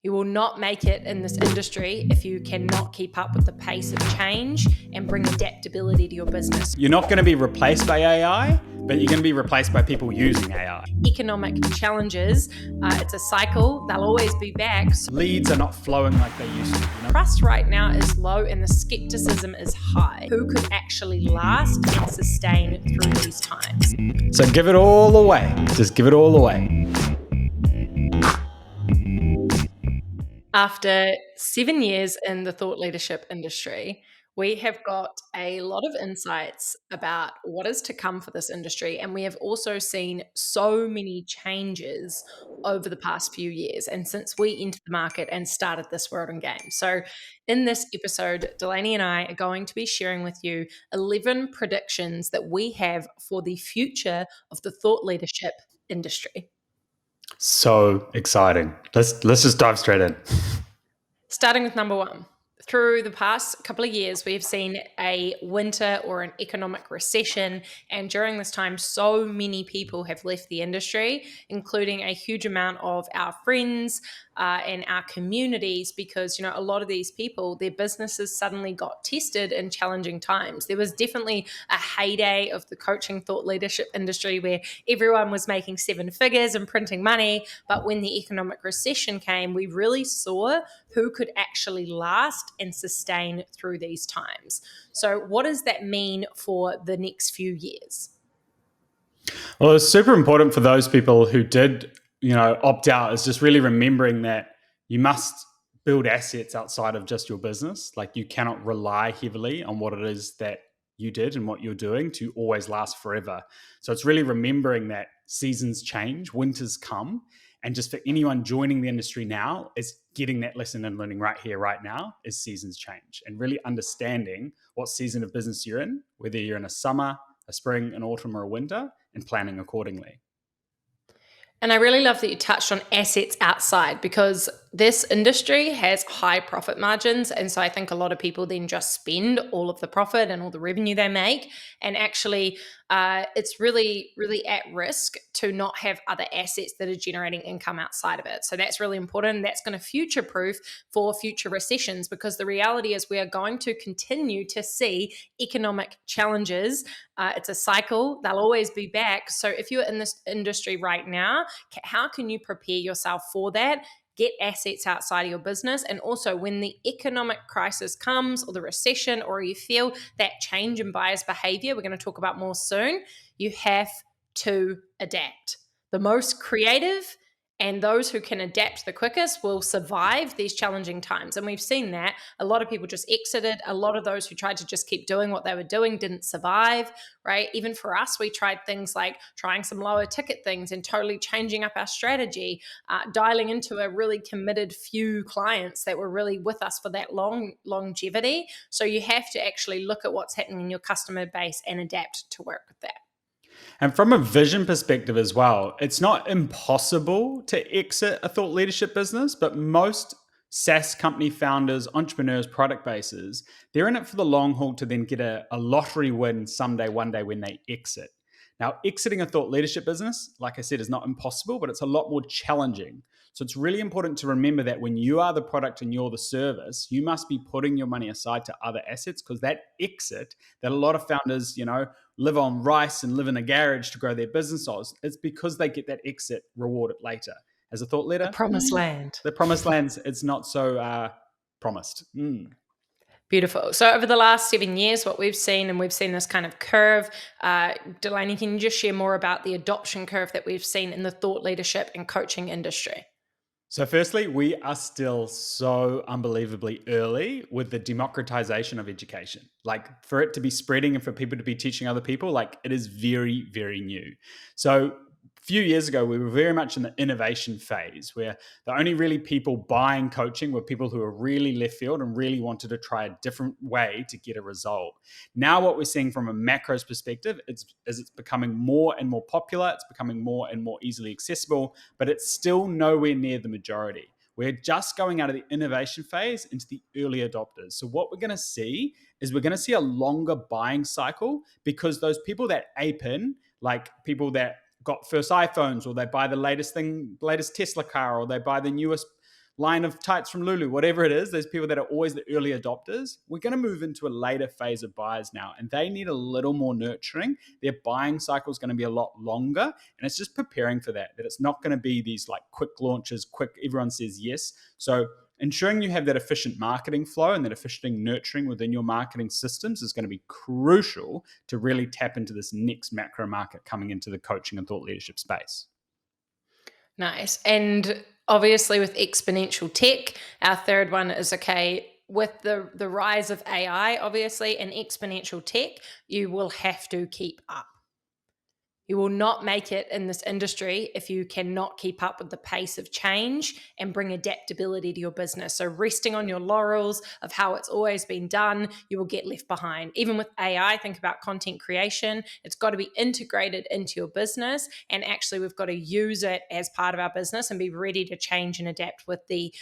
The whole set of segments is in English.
You will not make it in this industry if you cannot keep up with the pace of change and bring adaptability to your business. You're not going to be replaced by AI, but you're going to be replaced by people using AI. Economic challenges, it's a cycle. They'll always be back. Leads are not flowing like they used to. Trust right now is low and the skepticism is high. Who could actually last and sustain through these times? So give it all away. Just give it all away. After 7 years in the thought leadership industry, we have got a lot of insights about what is to come for this industry. And we have also seen so many changes over the past few years and since we entered the market and started this world and game. So in this episode, Dalaney and I are going to be sharing with you 11 predictions that we have for the future of the thought leadership industry. So exciting. Let's just dive straight in. Starting with number one. Through the past couple of years, we've seen a winter or an economic recession. And during this time, so many people have left the industry, including a huge amount of our friends and our communities, because, a lot of these people, their businesses suddenly got tested in challenging times. There was definitely a heyday of the coaching thought leadership industry where everyone was making seven figures and printing money. But when the economic recession came, we really saw who could actually last and sustain through these times. So what does that mean for the next few years? Well, it's super important for those people who did, opt out, is just really remembering that you must build assets outside of just your business. Like, you cannot rely heavily on what it is that you did and what you're doing to always last forever. So it's really remembering that seasons change, winters come, and just for anyone joining the industry now, is getting that lesson and learning right here, right now, is seasons change, and really understanding what season of business you're in, whether you're in a summer, a spring, an autumn, or a winter, and planning accordingly. And I really love that you touched on assets outside, because this industry has high profit margins. And so I think a lot of people then just spend all of the profit and all the revenue they make. And actually, it's really, really at risk to not have other assets that are generating income outside of it. So that's really important. That's going to future-proof for future recessions, because the reality is we are going to continue to see economic challenges. It's a cycle. They'll always be back. So if you're in this industry right now, how can you prepare yourself for that? Get assets outside of your business. And also, when the economic crisis comes, or the recession, or you feel that change in buyers' behavior, we're going to talk about more soon, you have to adapt. The most creative and those who can adapt the quickest will survive these challenging times. And we've seen that. A lot of people just exited. A lot of those who tried to just keep doing what they were doing didn't survive, right? Even for us, we tried things like trying some lower ticket things and totally changing up our strategy, dialing into a really committed few clients that were really with us for that longevity. So you have to actually look at what's happening in your customer base and adapt to work with that. And from a vision perspective as well, it's not impossible to exit a thought leadership business, but most SaaS company founders, entrepreneurs, product bases, they're in it for the long haul to then get a lottery win someday, one day when they exit. Now, exiting a thought leadership business, like I said, is not impossible, but it's a lot more challenging. So it's really important to remember that when you are the product and you're the service, you must be putting your money aside to other assets, because that exit that a lot of founders, live on rice and live in a garage to grow their business on, it's because they get that exit rewarded later. As a thought leader, The promised land. The promised land, it's not so promised. Beautiful. So over the last 7 years, what we've seen, and we've seen this kind of curve, Dalaney, can you just share more about the adoption curve that we've seen in the thought leadership and coaching industry? So firstly, we are still so unbelievably early with the democratization of education. Like, for it to be spreading and for people to be teaching other people, like, it is very, very new. So a few years ago, we were very much in the innovation phase, where the only really people buying coaching were people who were really left field and really wanted to try a different way to get a result. Now, what we're seeing from a macros perspective is it's becoming more and more popular. It's becoming more and more easily accessible, but it's still nowhere near the majority. We're just going out of the innovation phase into the early adopters. So what we're going to see is we're going to see a longer buying cycle, because those people that ape in, like people that got first iPhones, or they buy the latest Tesla car, or they buy the newest line of tights from Lulu, whatever it is, those people that are always the early adopters, we're going to move into a later phase of buyers now, and they need a little more nurturing. Their buying cycle is going to be a lot longer, and it's just preparing for that it's not going to be these like quick launches, everyone says yes. So ensuring you have that efficient marketing flow and that efficient nurturing within your marketing systems is going to be crucial to really tap into this next macro market coming into the coaching and thought leadership space. Nice. And obviously with exponential tech, our third one is, okay, with the rise of AI, obviously, and exponential tech, you will have to keep up. You will not make it in this industry if you cannot keep up with the pace of change and bring adaptability to your business. So resting on your laurels of how it's always been done, you will get left behind. Even with AI, think about content creation. It's got to be integrated into your business. And actually, we've got to use it as part of our business and be ready to change and adapt with the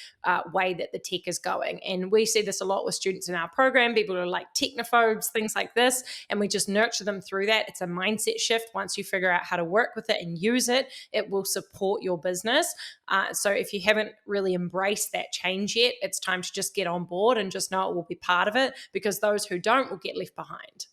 way that the tech is going. And we see this a lot with students in our program. People are like technophobes, things like this. And we just nurture them through that. It's a mindset shift. Once you figure out how to work with it and use it, it will support your business. So if you haven't really embraced that change yet, it's time to just get on board and just know it will be part of it, because those who don't will get left behind.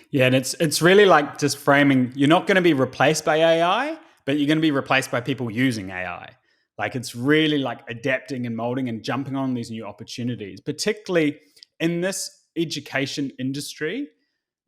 Yeah, and it's really like just framing, you're not going to be replaced by AI, but you're going to be replaced by people using AI. Like it's really like adapting and molding and jumping on these new opportunities, particularly in this education industry.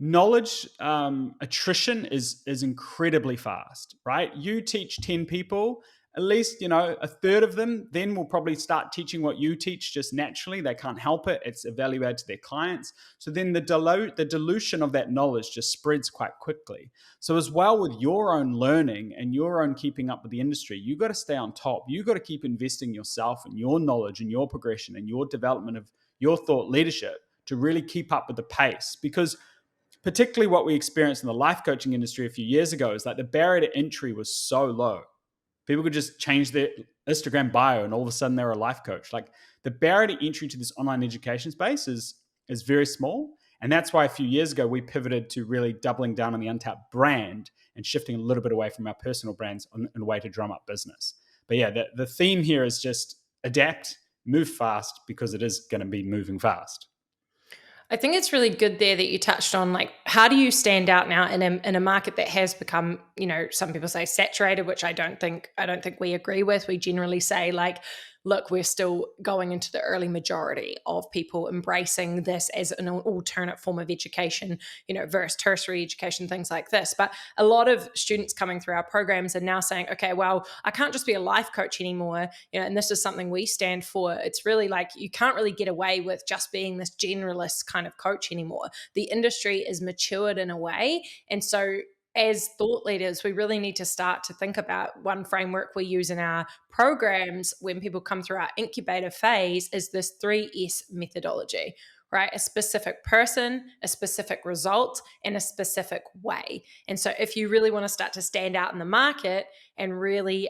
Knowledge attrition is incredibly fast, right? You teach 10 people, at least, a third of them then will probably start teaching what you teach just naturally. They can't help it. It's a value add to their clients. So then the dilution of that knowledge just spreads quite quickly. So as well with your own learning and your own keeping up with the industry, you got to stay on top. You got to keep investing yourself and your knowledge and your progression and your development of your thought leadership to really keep up with the pace. Because particularly what we experienced in the life coaching industry a few years ago is like the barrier to entry was so low. People could just change their Instagram bio and all of a sudden they're a life coach. Like the barrier to entry to this online education space is very small. And that's why a few years ago, we pivoted to really doubling down on the Untapped brand and shifting a little bit away from our personal brands in a way to drum up business. But yeah, the theme here is just adapt, move fast, because it is going to be moving fast. I think it's really good there that you touched on, like, how do you stand out now in a market that has become, some people say saturated, which I don't think we agree with. We generally say, like, look, we're still going into the early majority of people embracing this as an alternate form of education, versus tertiary education, things like this. But a lot of students coming through our programs are now saying, okay, well, I can't just be a life coach anymore, and this is something we stand for. It's really like you can't really get away with just being this generalist kind of coach anymore. The industry is matured in a way. And so as thought leaders, we really need to start to think about one framework we use in our programs when people come through our incubator phase is this 3S methodology, right? A specific person, a specific result, and a specific way. And so if you really want to start to stand out in the market and really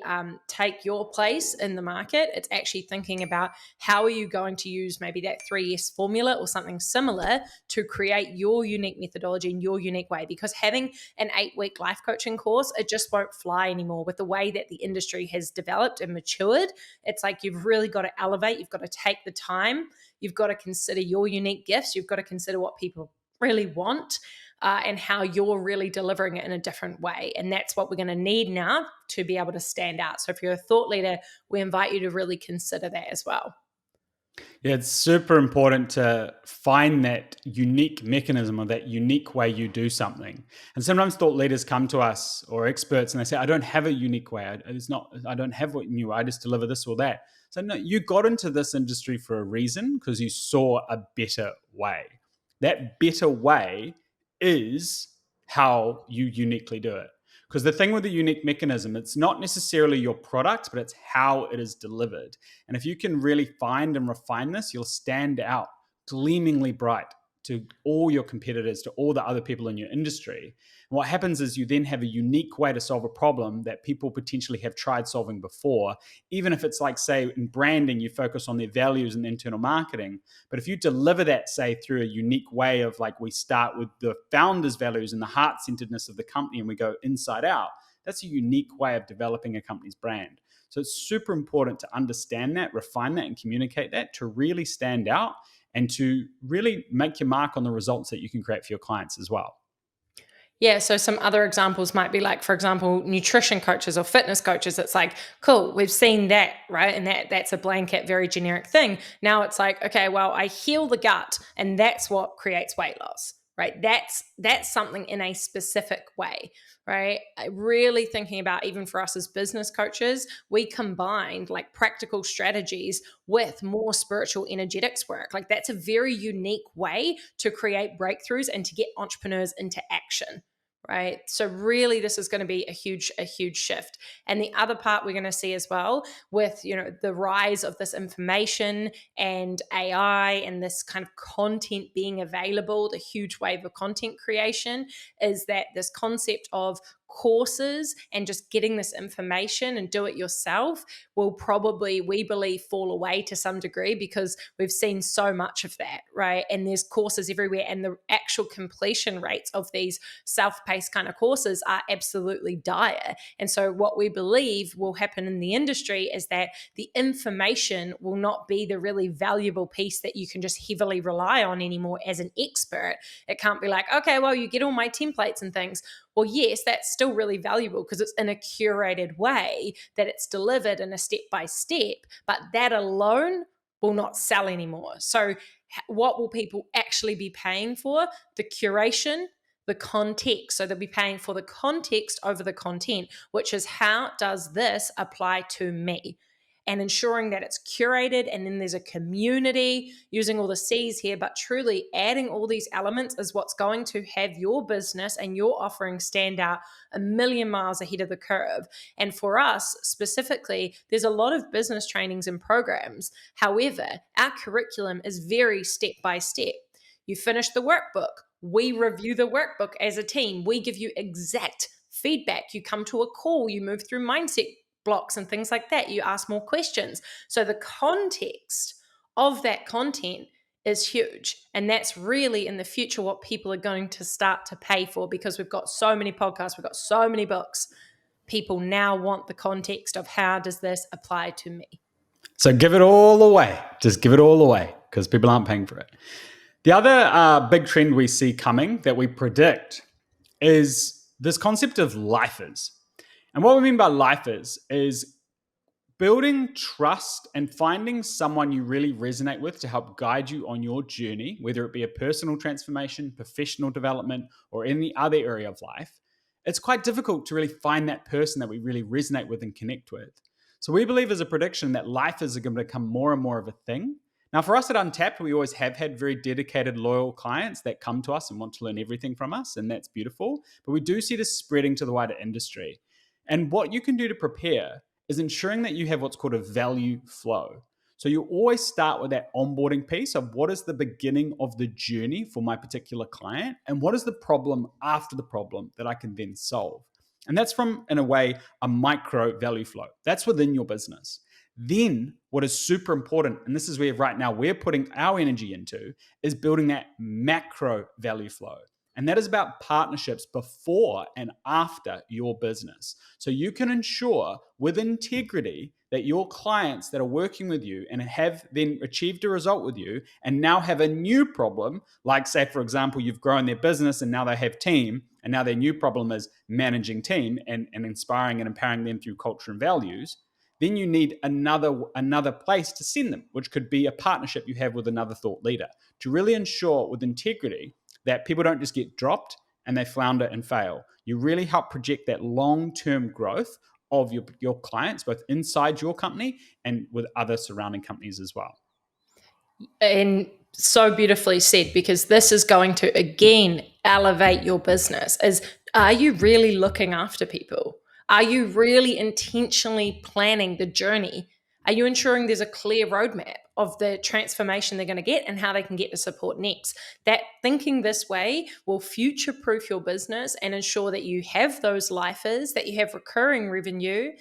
take your place in the market, it's actually thinking about how are you going to use maybe that 3S formula or something similar to create your unique methodology in your unique way. Because having an 8-week life coaching course, it just won't fly anymore with the way that the industry has developed and matured. It's like you've really got to elevate. You've got to take the time. You've got to consider your unique gifts. You've got to consider what people really want and how you're really delivering it in a different way. And that's what we're going to need now to be able to stand out. So if you're a thought leader, we invite you to really consider that as well. Yeah, it's super important to find that unique mechanism or that unique way you do something. And sometimes thought leaders come to us or experts and they say, I don't have a unique way. I don't have what you, I just deliver this or that. So no, you got into this industry for a reason because you saw a better way. That better way is how you uniquely do it. Because the thing with the unique mechanism, it's not necessarily your product, but it's how it is delivered. And if you can really find and refine this, you'll stand out gleamingly bright to all your competitors, to all the other people in your industry. And what happens is you then have a unique way to solve a problem that people potentially have tried solving before, even if it's like, say, in branding, you focus on their values and internal marketing. But if you deliver that, say, through a unique way of like, we start with the founder's values and the heart-centeredness of the company and we go inside out, that's a unique way of developing a company's brand. So it's super important to understand that, refine that, and communicate that to really stand out and to really make your mark on the results that you can create for your clients as well. Yeah, so some other examples might be like, for example, nutrition coaches or fitness coaches. It's like, cool, we've seen that, right? And that's a blanket, very generic thing. Now it's like, okay, well, I heal the gut, and that's what creates weight loss, right? That's something in a specific way, right? Really thinking about, even for us as business coaches, we combined like practical strategies with more spiritual energetics work. Like that's a very unique way to create breakthroughs and to get entrepreneurs into action, right? So really this is going to be a huge shift. And the other part we're going to see as well with, the rise of this information and AI and this kind of content being available, the huge wave of content creation, is that this concept of courses and just getting this information and do it yourself will probably, we believe, fall away to some degree, because we've seen so much of that, right? And there's courses everywhere, and the actual completion rates of these self-paced kind of courses are absolutely dire. And so what we believe will happen in the industry is that the information will not be the really valuable piece that you can just heavily rely on anymore as an expert. It can't be like, okay, well, you get all my templates and things. Well, yes, that's still really valuable because it's in a curated way that it's delivered in a step-by-step, but that alone will not sell anymore. So what will people actually be paying for? The curation, the context. So they'll be paying for the context over the content, which is, how does this apply to me? And ensuring that it's curated, and then there's a community, using all the C's here, but truly adding all these elements is what's going to have your business and your offering stand out a million miles ahead of the curve. And for us specifically, there's a lot of business trainings and programs. However, our curriculum is very step by step. You finish the workbook, we review the workbook as a team, we give you exact feedback. You come to a call, you move through mindset blocks and things like that. You ask more questions. So the context of that content is huge. And that's really in the future what people are going to start to pay for, because we've got so many podcasts, we've got so many books. People now want the context of, how does this apply to me? So give it all away. Just give it all away, because people aren't paying for it. The other big trend we see coming that we predict is this concept of lifers. And what we mean by lifers is building trust and finding someone you really resonate with to help guide you on your journey, whether it be a personal transformation, professional development, or any other area of life. It's quite difficult to really find that person that we really resonate with and connect with. So we believe as a prediction that lifers are going to become more and more of a thing. Now, for us at Untapped, we always have had very dedicated, loyal clients that come to us and want to learn everything from us, and that's beautiful. But we do see this spreading to the wider industry. And what you can do to prepare is ensuring that you have what's called a value flow. So you always start with that onboarding piece of, what is the beginning of the journey for my particular client, and what is the problem after the problem that I can then solve. And that's from, in a way, a micro value flow. That's within your business. Then what is super important, and this is where right now we're putting our energy into, is building that macro value flow. And that is about partnerships before and after your business. So you can ensure with integrity that your clients that are working with you and have then achieved a result with you and now have a new problem, like say, for example, you've grown their business and now they have team, and now their new problem is managing team and inspiring and empowering them through culture and values. Then you need another place to send them, which could be a partnership you have with another thought leader, to really ensure with integrity that people don't just get dropped and they flounder and fail. You really help project that long-term growth of your clients, both inside your company and with other surrounding companies as well. And so beautifully said, because this is going to, again, elevate your business. Are you really looking after people? Are you really intentionally planning the journey? Are you ensuring there's a clear roadmap of the transformation they're going to get and how they can get the support next? That thinking this way will future-proof your business and ensure that you have those lifers, that you have recurring revenue,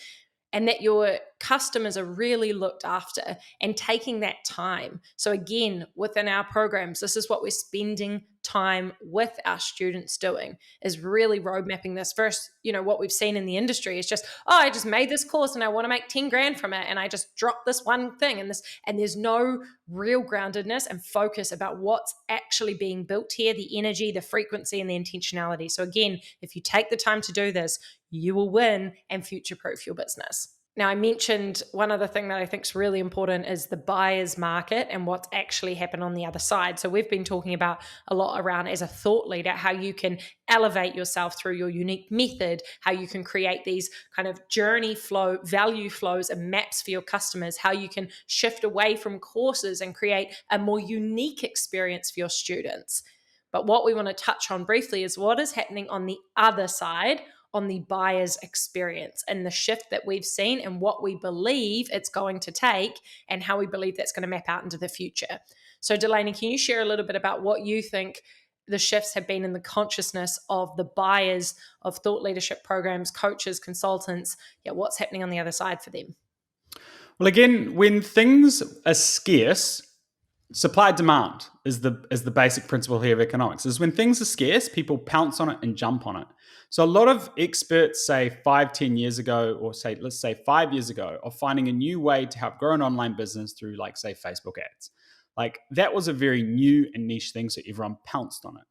and that you're customers are really looked after, and taking that time. So again, within our programs, this is what we're spending time with our students doing, is really road mapping this. First, what we've seen in the industry is just, I just made this course and I want to make 10 grand from it, and I just dropped this one thing, and there's no real groundedness and focus about what's actually being built here, the energy, the frequency, and the intentionality. So again, if you take the time to do this, you will win and future-proof your business. Now, I mentioned one other thing that I think is really important is the buyer's market and what's actually happened on the other side. So we've been talking about a lot around, as a thought leader, how you can elevate yourself through your unique method, how you can create these kind of journey flow, value flows and maps for your customers, how you can shift away from courses and create a more unique experience for your students. But what we want to touch on briefly is what is happening on the other side, on the buyer's experience, and the shift that we've seen and what we believe it's going to take and how we believe that's going to map out into the future. So Dalaney, can you share a little bit about what you think the shifts have been in the consciousness of the buyers of thought leadership programs, coaches, consultants? What's happening on the other side for them? Well, again, when things are scarce, supply demand is the basic principle here of economics. Is when things are scarce, people pounce on it and jump on it. So a lot of experts say 5-10 years ago, or let's say 5 years ago, of finding a new way to help grow an online business through, like, say, Facebook ads. Like, that was a very new and niche thing, so everyone pounced on it.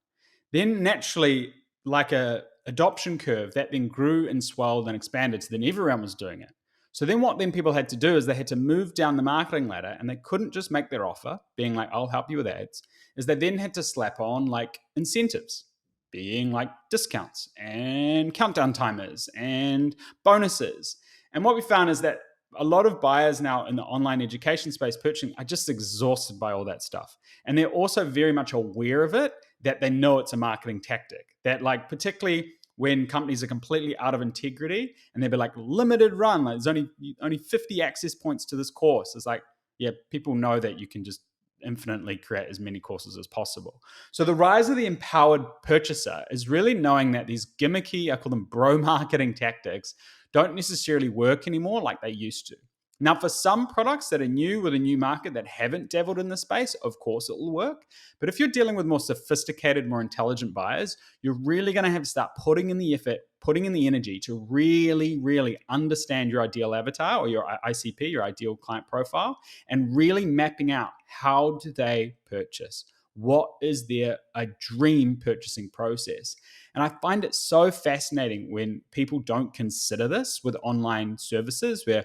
Then naturally, like a adoption curve, that then grew and swelled and expanded, so then everyone was doing it. So then what then people had to do is they had to move down the marketing ladder, and they couldn't just make their offer, being like, I'll help you with ads, is they then had to slap on like incentives, being like discounts and countdown timers and bonuses. And what we found is that a lot of buyers now in the online education space purchasing are just exhausted by all that stuff. And they're also very much aware of it, that they know it's a marketing tactic. That, like, particularly when companies are completely out of integrity and they'll be like, limited run, like, there's only 50 access points to this course. It's like, yeah, people know that you can just infinitely create as many courses as possible. So the rise of the empowered purchaser is really knowing that these gimmicky, I call them bro marketing tactics, don't necessarily work anymore like they used to. Now, for some products that are new with a new market that haven't dabbled in the space, of course it will work. But if you're dealing with more sophisticated, more intelligent buyers, you're really going to have to start putting in the effort, putting in the energy to really, really understand your ideal avatar, or your ICP, your ideal client profile, and really mapping out, how do they purchase? What is their dream purchasing process? And I find it so fascinating when people don't consider this with online services, where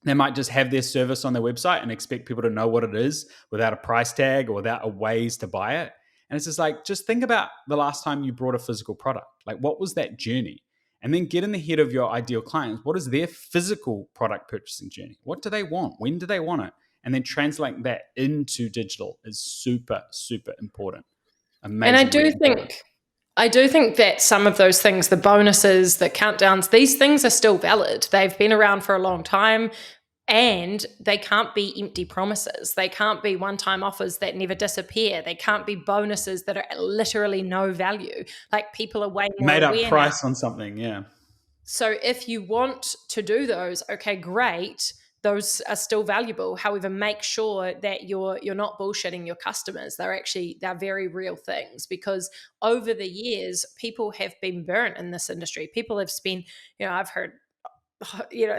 they might just have their service on their website and expect people to know what it is without a price tag or without a ways to buy it. And it's just like, just think about the last time you bought a physical product. Like, what was that journey? And then get in the head of your ideal clients. What is their physical product purchasing journey? What do they want? When do they want it? And then translate that into digital is super, super important. Amazing. And I do think that some of those things, the bonuses, the countdowns, these things are still valid. They've been around for a long time, and they can't be empty promises. They can't be one-time offers that never disappear. They can't be bonuses that are literally no value. Like, people are way more made up aware price now. on something, yeah. So if you want to do those, okay, great. Those are still valuable. However, make sure that you're not bullshitting your customers. They're very real things, because over the years, people have been burnt in this industry. People have spent, I've heard,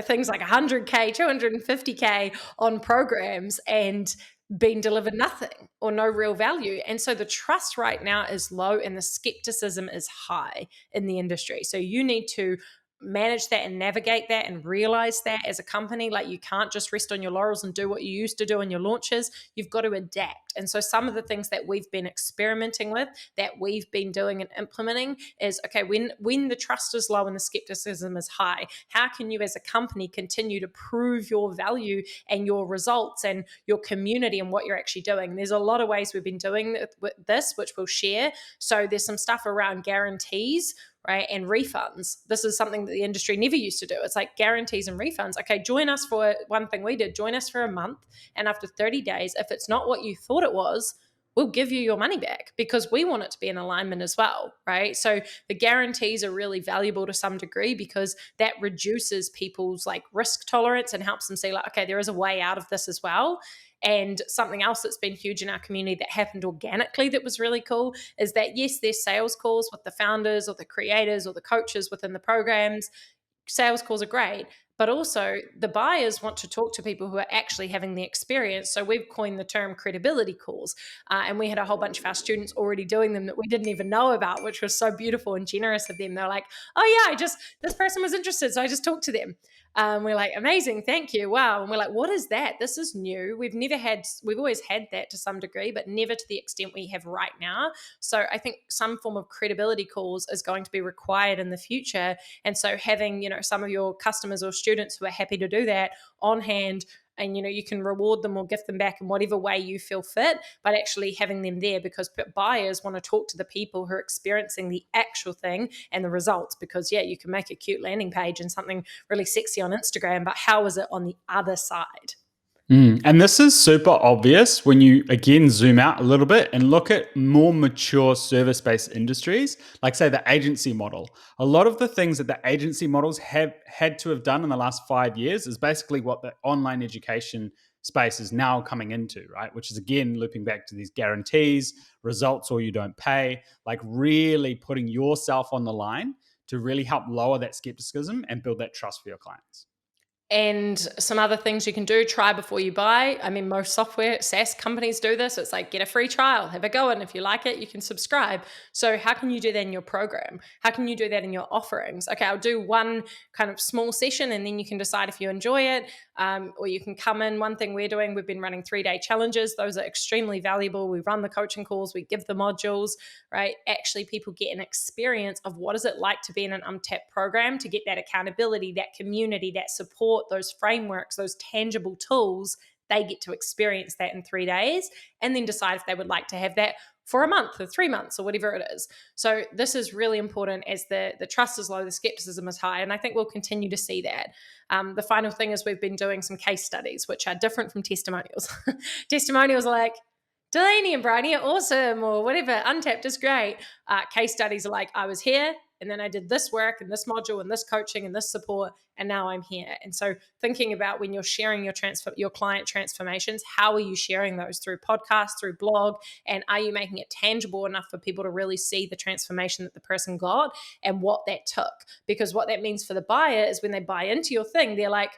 things like 100K, 250K on programs and been delivered nothing or no real value. And so the trust right now is low and the skepticism is high in the industry. So you need to manage that and navigate that and realize that as a company. Like, you can't just rest on your laurels and do what you used to do in your launches. You've got to adapt. And so some of the things that we've been experimenting with, that we've been doing and implementing, is, okay, when the trust is low and the skepticism is high, how can you as a company continue to prove your value and your results and your community and what you're actually doing? There's a lot of ways we've been doing this, which we'll share. So there's some stuff around guarantees, right? And refunds. This is something that the industry never used to do. It's like guarantees and refunds. Okay, join us for one thing we did. Join us for a month. And after 30 days, if it's not what you thought it was, we'll give you your money back because we want it to be in alignment as well, right? So the guarantees are really valuable to some degree because that reduces people's like risk tolerance and helps them see like, okay, there is a way out of this as well. And something else that's been huge in our community that happened organically that was really cool is that, yes, there's sales calls with the founders or the creators or the coaches within the programs. Sales calls are great, but also the buyers want to talk to people who are actually having the experience. So we've coined the term credibility calls, and we had a whole bunch of our students already doing them that we didn't even know about, which was so beautiful and generous of them. They're like, oh yeah, this person was interested, so I just talked to them. We're like, amazing, thank you, wow. And we're like, what is that? This is new. We've always had that to some degree, but never to the extent we have right now. So I think some form of credibility calls is going to be required in the future. And so having, some of your customers or students who are happy to do that on hand, and you can reward them or gift them back in whatever way you feel fit, but actually having them there because buyers want to talk to the people who are experiencing the actual thing and the results. Because you can make a cute landing page and something really sexy on Instagram, but how is it on the other side? And this is super obvious when you, again, zoom out a little bit and look at more mature service-based industries, like, say, the agency model. A lot of the things that the agency models have had to have done in the last 5 years is basically what the online education space is now coming into, right? Which is, again, looping back to these guarantees, results or you don't pay, like really putting yourself on the line to really help lower that skepticism and build that trust for your clients. And some other things you can do, try before you buy. I mean, most software SaaS companies do this. It's like, get a free trial, have a go. And if you like it, you can subscribe. So how can you do that in your program? How can you do that in your offerings? Okay, I'll do one kind of small session and then you can decide if you enjoy it. Or you can come in. One thing we're doing, we've been running 3-day challenges. Those are extremely valuable. We run the coaching calls, we give the modules, right? Actually, people get an experience of what is it like to be in an untapped program, to get that accountability, that community, that support, those frameworks, those tangible tools. They get to experience that in 3 days and then decide if they would like to have that for a month or 3 months or whatever it is. So this is really important as the trust is low, the skepticism is high. And I think we'll continue to see that. The final thing is we've been doing some case studies, which are different from testimonials. Testimonials are like, Dalaney and Briony are awesome or whatever. Untapped is great. Case studies are like, I was here and then I did this work and this module and this coaching and this support and now I'm here. And so thinking about when you're sharing your client transformations, how are you sharing those? Through podcasts, through blog, and are you making it tangible enough for people to really see the transformation that the person got and what that took? Because what that means for the buyer is when they buy into your thing, they're like,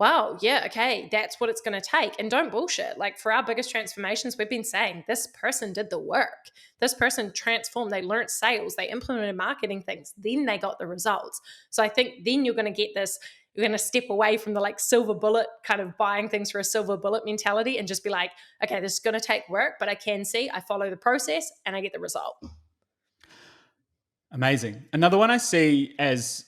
wow, yeah, okay, that's what it's going to take. And don't bullshit. Like for our biggest transformations, we've been saying this person did the work. This person transformed. They learned sales. They implemented marketing things. Then they got the results. So I think then you're going to get this, you're going to step away from the like silver bullet kind of buying things for a silver bullet mentality and just be like, okay, this is going to take work, but I can see, I follow the process and I get the result. Amazing. Another one I see as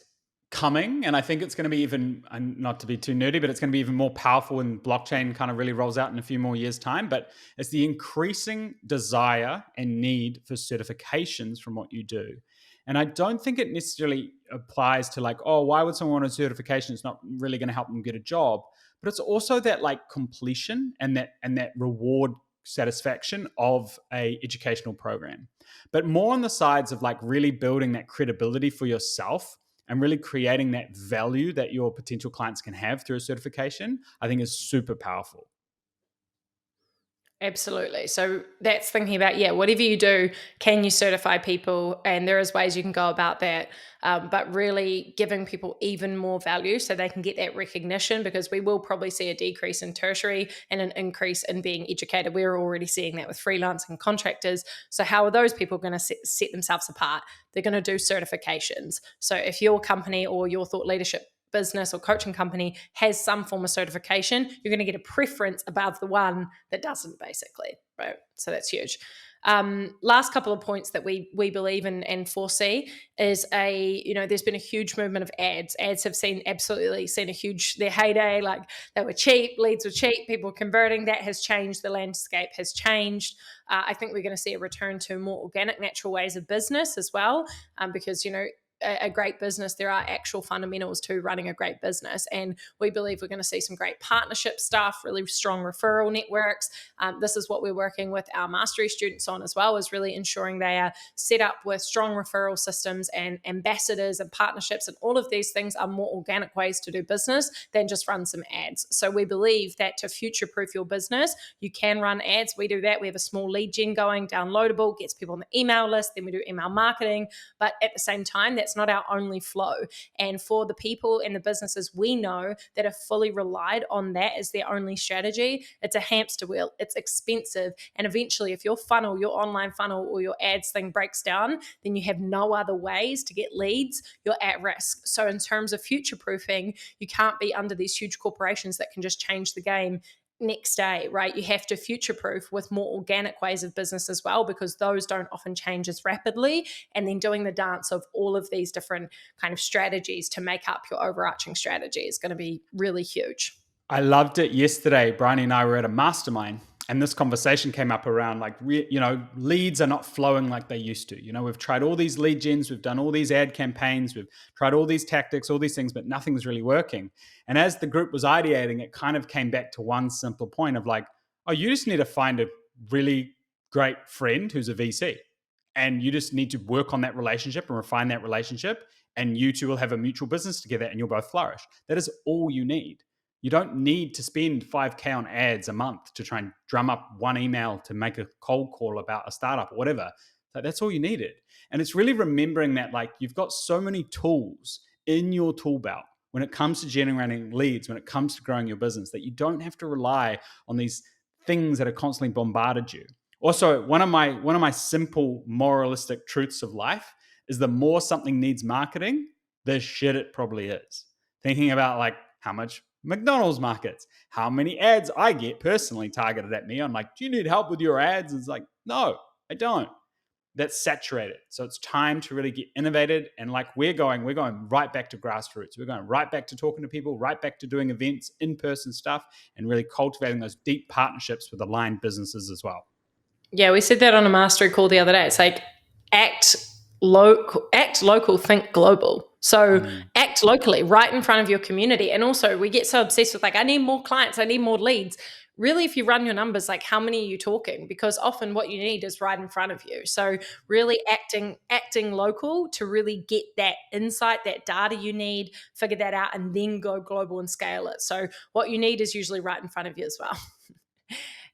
coming, and I think it's going to be even, and not to be too nerdy, but it's going to be even more powerful when blockchain kind of really rolls out in a few more years' time, but it's the increasing desire and need for certifications from what you do. And I don't think it necessarily applies to like, oh, why would someone want a certification? It's not really going to help them get a job. But it's also that like completion and that reward satisfaction of a educational program. But more on the sides of like really building that credibility for yourself and really creating that value that your potential clients can have through a certification, I think is super powerful. Absolutely. So that's thinking about, whatever you do, can you certify people? And there is ways you can go about that, but really giving people even more value so they can get that recognition, because we will probably see a decrease in tertiary and an increase in being educated. We're already seeing that with freelance and contractors. So how are those people going to set themselves apart? They're going to do certifications. So if your company or your thought leadership business or coaching company has some form of certification, you're going to get a preference above the one that doesn't, basically, right? So that's huge. Last couple of points that we believe in and foresee is there's been a huge movement of ads. Ads have absolutely seen their heyday. Like they were cheap, leads were cheap, people were converting. That has changed. The landscape has changed. I think we're going to see a return to more organic, natural ways of business as well, because a great business, there are actual fundamentals to running a great business. And we believe we're going to see some great partnership stuff, really strong referral networks. This is what we're working with our mastery students on as well, is really ensuring they are set up with strong referral systems and ambassadors and partnerships. And all of these things are more organic ways to do business than just run some ads. So we believe that to future-proof your business, you can run ads. We do that. We have a small lead gen going, downloadable, gets people on the email list. Then we do email marketing. But at the same time, that's not our only flow. And for the people and the businesses we know that have fully relied on that as their only strategy, it's a hamster wheel. It's expensive. And eventually, if your funnel, your online funnel or your ads thing breaks down, then you have no other ways to get leads. You're at risk. So in terms of future-proofing, you can't be under these huge corporations that can just change the game next day, right? You have to future-proof with more organic ways of business as well, because those don't often change as rapidly. And then doing the dance of all of these different kind of strategies to make up your overarching strategy is going to be really huge. I loved it yesterday. Briony and I were at a mastermind, and this conversation came up around like, leads are not flowing like they used to. We've tried all these lead gens, we've done all these ad campaigns, we've tried all these tactics, all these things, but nothing's really working. And as the group was ideating, it kind of came back to one simple point of like, oh, you just need to find a really great friend who's a VC. And you just need to work on that relationship and refine that relationship. And you two will have a mutual business together and you'll both flourish. That is all you need. You don't need to spend 5K on ads a month to try and drum up one email to make a cold call about a startup or whatever. That's all you needed. And it's really remembering that like you've got so many tools in your tool belt when it comes to generating leads, when it comes to growing your business, that you don't have to rely on these things that are constantly bombarded you. Also, one of my simple moralistic truths of life is the more something needs marketing, the shit it probably is. Thinking about like how much McDonald's markets, how many ads I get personally targeted at me. I'm like, do you need help with your ads? And it's like, no, I don't. That's saturated. So it's time to really get innovated. And like we're going right back to grassroots. We're going right back to talking to people, right back to doing events, in-person stuff, and really cultivating those deep partnerships with aligned businesses as well. Yeah, we said that on a mastery call the other day. It's like act local, think global. So act locally, right in front of your community. And also we get so obsessed with like, I need more clients, I need more leads. Really, if you run your numbers, like how many are you talking? Because often what you need is right in front of you. So really acting local to really get that insight, that data you need, figure that out, and then go global and scale it. So what you need is usually right in front of you as well.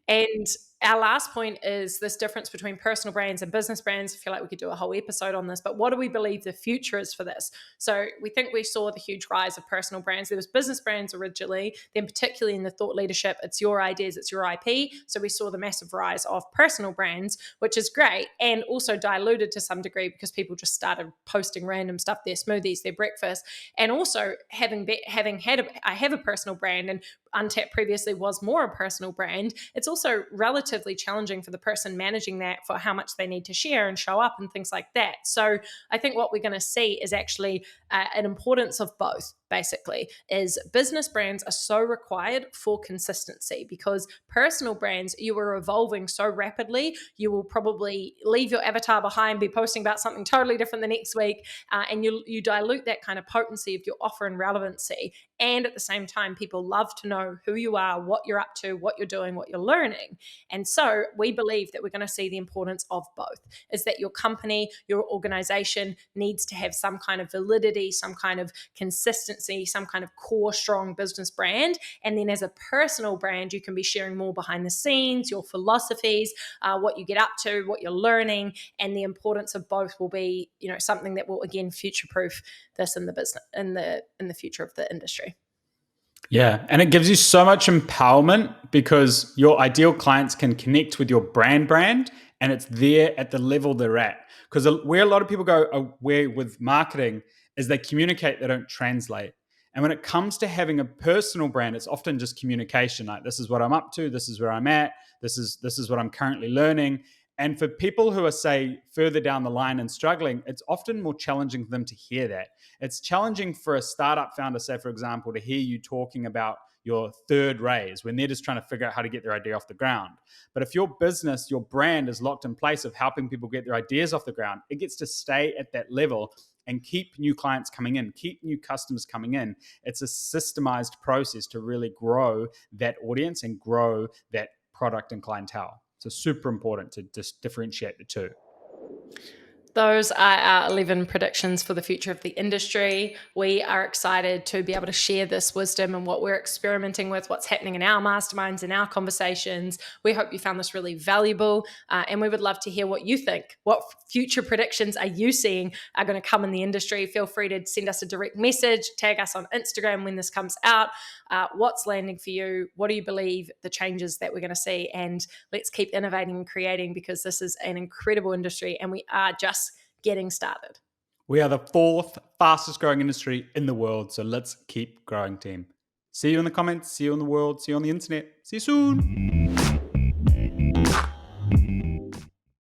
And our last point is this difference between personal brands and business brands. I feel like we could do a whole episode on this, but what do we believe the future is for this? So we think we saw the huge rise of personal brands. There was business brands originally, then particularly in the thought leadership, it's your ideas, it's your IP. So we saw the massive rise of personal brands, which is great, and also diluted to some degree because people just started posting random stuff, their smoothies, their breakfast, and also I have a personal brand, and Untapped previously was more a personal brand. It's also relatively challenging for the person managing that for how much they need to share and show up and things like that. So I think what we're going to see is actually an importance of both. Basically, is business brands are so required for consistency, because personal brands, you are evolving so rapidly, you will probably leave your avatar behind, be posting about something totally different the next week, and you dilute that kind of potency of your offer and relevancy. And at the same time, people love to know who you are, what you're up to, what you're doing, what you're learning. And so we believe that we're going to see the importance of both, is that your company, your organization needs to have some kind of validity, some kind of consistency, some kind of core strong business brand. And then as a personal brand, you can be sharing more behind the scenes, your philosophies, what you get up to, what you're learning. And the importance of both will be, something that will again future-proof this in the business, in the future of the industry. Yeah. And it gives you so much empowerment because your ideal clients can connect with your brand, and it's there at the level they're at. Because where a lot of people go away with marketing is they communicate, they don't translate. And when it comes to having a personal brand, it's often just communication. Like, this is what I'm up to, this is where I'm at, this is what I'm currently learning. And for people who are, say, further down the line and struggling, it's often more challenging for them to hear that. It's challenging for a startup founder, say, for example, to hear you talking about your third raise when they're just trying to figure out how to get their idea off the ground. But if your business, your brand is locked in place of helping people get their ideas off the ground, it gets to stay at that level. and keep new clients coming in, keep new customers coming in. It's a systemized process to really grow that audience and grow that product and clientele. So super important to just differentiate the two. Those are our 11 predictions for the future of the industry. We are excited to be able to share this wisdom and what we're experimenting with, what's happening in our masterminds, in our conversations. We hope you found this really valuable, and we would love to hear what you think. What future predictions are you seeing are going to come in the industry? Feel free to send us a direct message, tag us on Instagram when this comes out. What's landing for you? What do you believe the changes that we're going to see? And let's keep innovating and creating, because this is an incredible industry and we are just getting started. We are the 4th fastest growing industry in the world. So let's keep growing, team. See you in the comments. See you in the world. See you on the internet. See you soon.